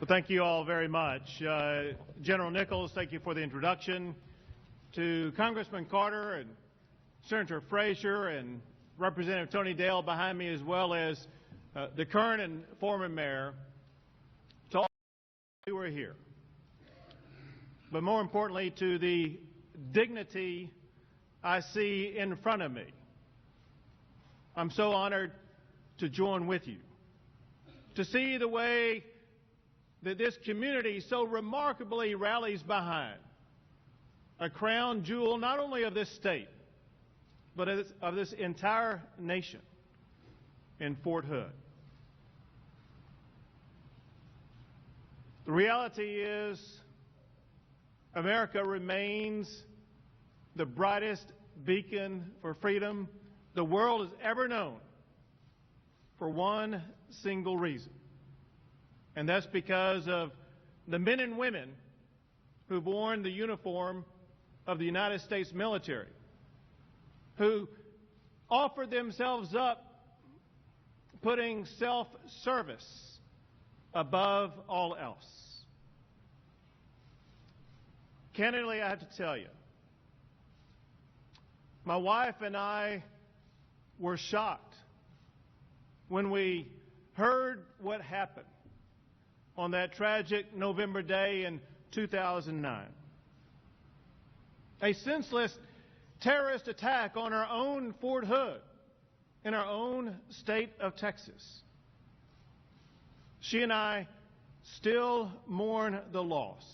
Well, thank you all very much. General Nichols, thank you for the introduction. To Congressman Carter and Senator Frazier and Representative Tony Dale behind me, as well as the current and former mayor, to all who are here. But more importantly, to the dignity I see in front of me. I'm so honored to join with you, to see the way that this community so remarkably rallies behind a crown jewel not only of this state, but of this entire nation in Fort Hood. The reality is America remains the brightest beacon for freedom the world has ever known for one single reason. And that's because of the men and women who've worn the uniform of the United States military, who offered themselves up, putting self-service above all else. Candidly, I have to tell you, my wife and I were shocked when we heard what happened on that tragic November day in 2009. A senseless terrorist attack on our own Fort Hood in our own state of Texas. She and I still mourn the loss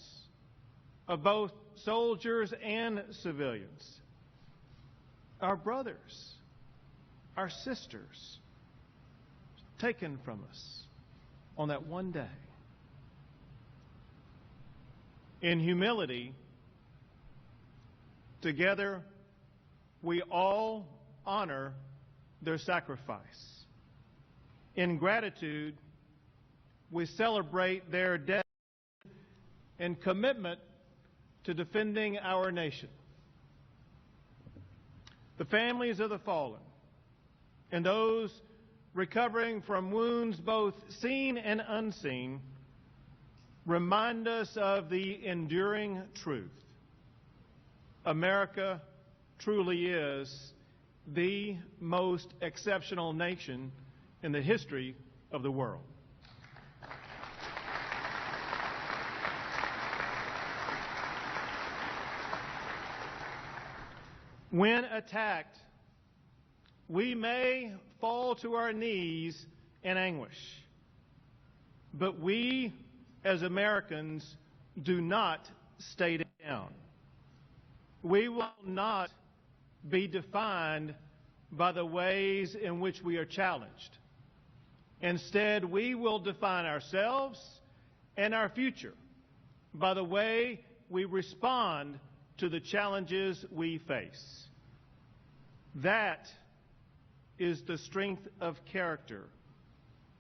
of both soldiers and civilians, our brothers, our sisters, taken from us on that one day. In humility, together, we all honor their sacrifice. In gratitude, we celebrate their dedication and commitment to defending our nation. The families of the fallen and those recovering from wounds both seen and unseen remind us of the enduring truth. America truly is the most exceptional nation in the history of the world. When attacked, we may fall to our knees in anguish, but we as Americans do not stay down. We will not be defined by the ways in which we are challenged. Instead, we will define ourselves and our future by the way we respond to the challenges we face. That is the strength of character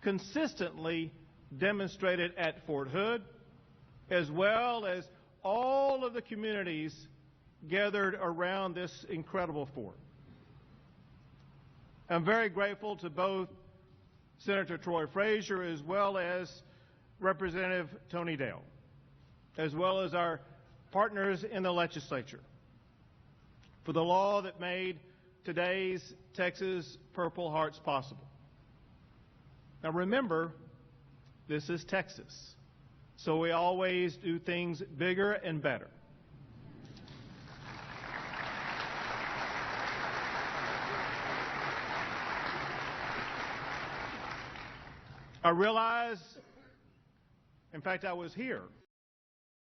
consistently demonstrated at Fort Hood, as well as all of the communities gathered around this incredible fort. I'm very grateful to both Senator Troy Frazier as well as Representative Tony Dale, as well as our partners in the legislature, for the law that made today's Texas Purple Hearts possible. Now remember, this is Texas, so we always do things bigger and better. I realize, in fact, I was here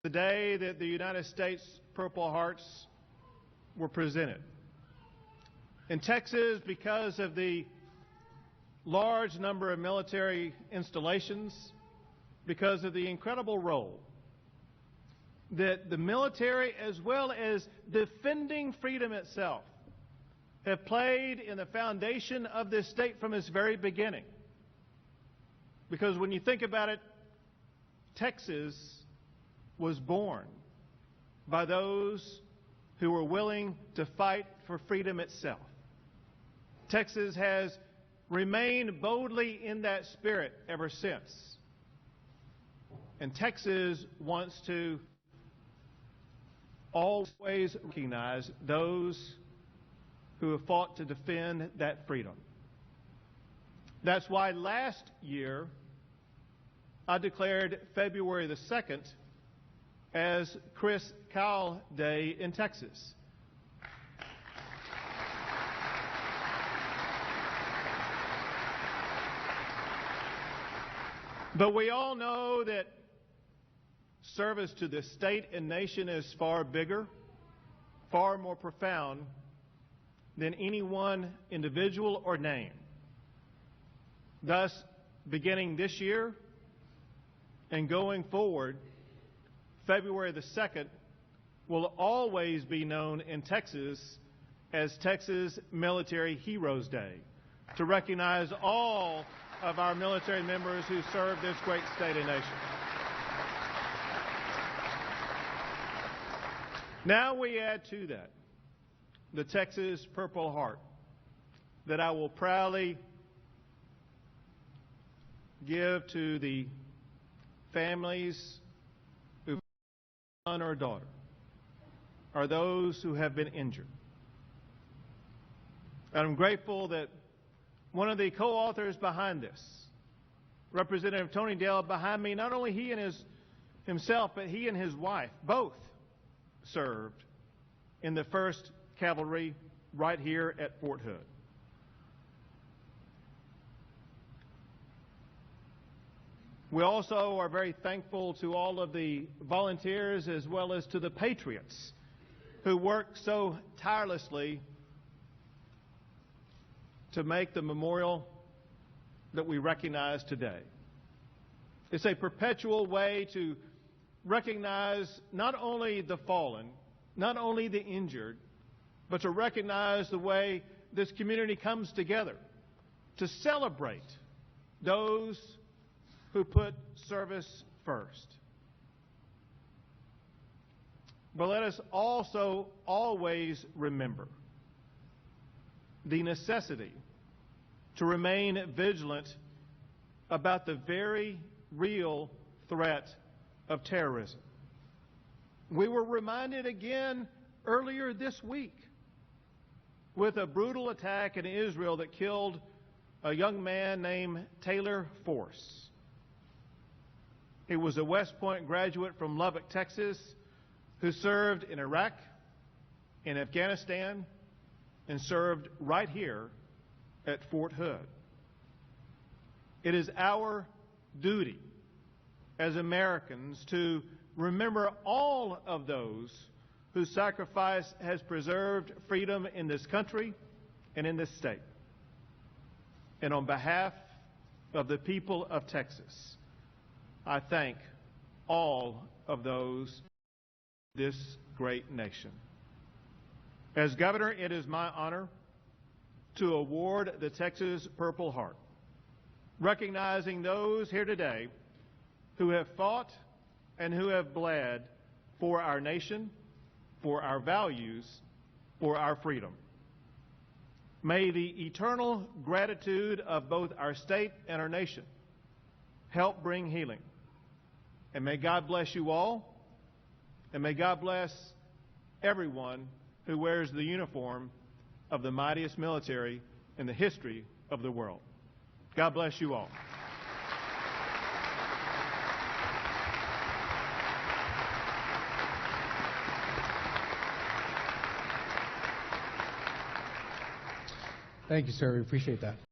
the day that the United States Purple Hearts were presented. In Texas, because of the large number of military installations, because of the incredible role that the military, as well as defending freedom itself, have played in the foundation of this state from its very beginning. Because when you think about it, Texas was born by those who were willing to fight for freedom itself. Texas has remained boldly in that spirit ever since. And Texas wants to always recognize those who have fought to defend that freedom. That's why last year I declared February the 2nd as Chris Kyle Day in Texas. But we all know that service to the state and nation is far bigger, far more profound than any one individual or name. Thus, beginning this year and going forward, February the 2nd will always be known in Texas as Texas Military Heroes Day, to recognize all of our military members who serve this great state and nation. Now we add to that the Texas Purple Heart that I will proudly give to the families who've a son or a daughter, or those who have been injured. And I'm grateful that one of the co-authors behind this, Representative Tony Dale behind me, not only he and himself, but he and his wife both served in the 1st Cavalry right here at Fort Hood. We also are very thankful to all of the volunteers as well as to the patriots who work so tirelessly to make the memorial that we recognize today. It's a perpetual way to recognize not only the fallen, not only the injured, but to recognize the way this community comes together to celebrate those who put service first. But let us also always remember the necessity to remain vigilant about the very real threat of terrorism. We were reminded again earlier this week with a brutal attack in Israel that killed a young man named Taylor Force. He was a West Point graduate from Lubbock, Texas, who served in Iraq, in Afghanistan, and served right here at Fort Hood. It is our duty as Americans to remember all of those whose sacrifice has preserved freedom in this country and in this state. And on behalf of the people of Texas, I thank all of those in this great nation. As governor, it is my honor to award the Texas Purple Heart, recognizing those here today who have fought and who have bled for our nation, for our values, for our freedom. May the eternal gratitude of both our state and our nation help bring healing. And may God bless you all, and may God bless everyone who wears the uniform of the mightiest military in the history of the world. God bless you all. Thank you, sir. We appreciate that.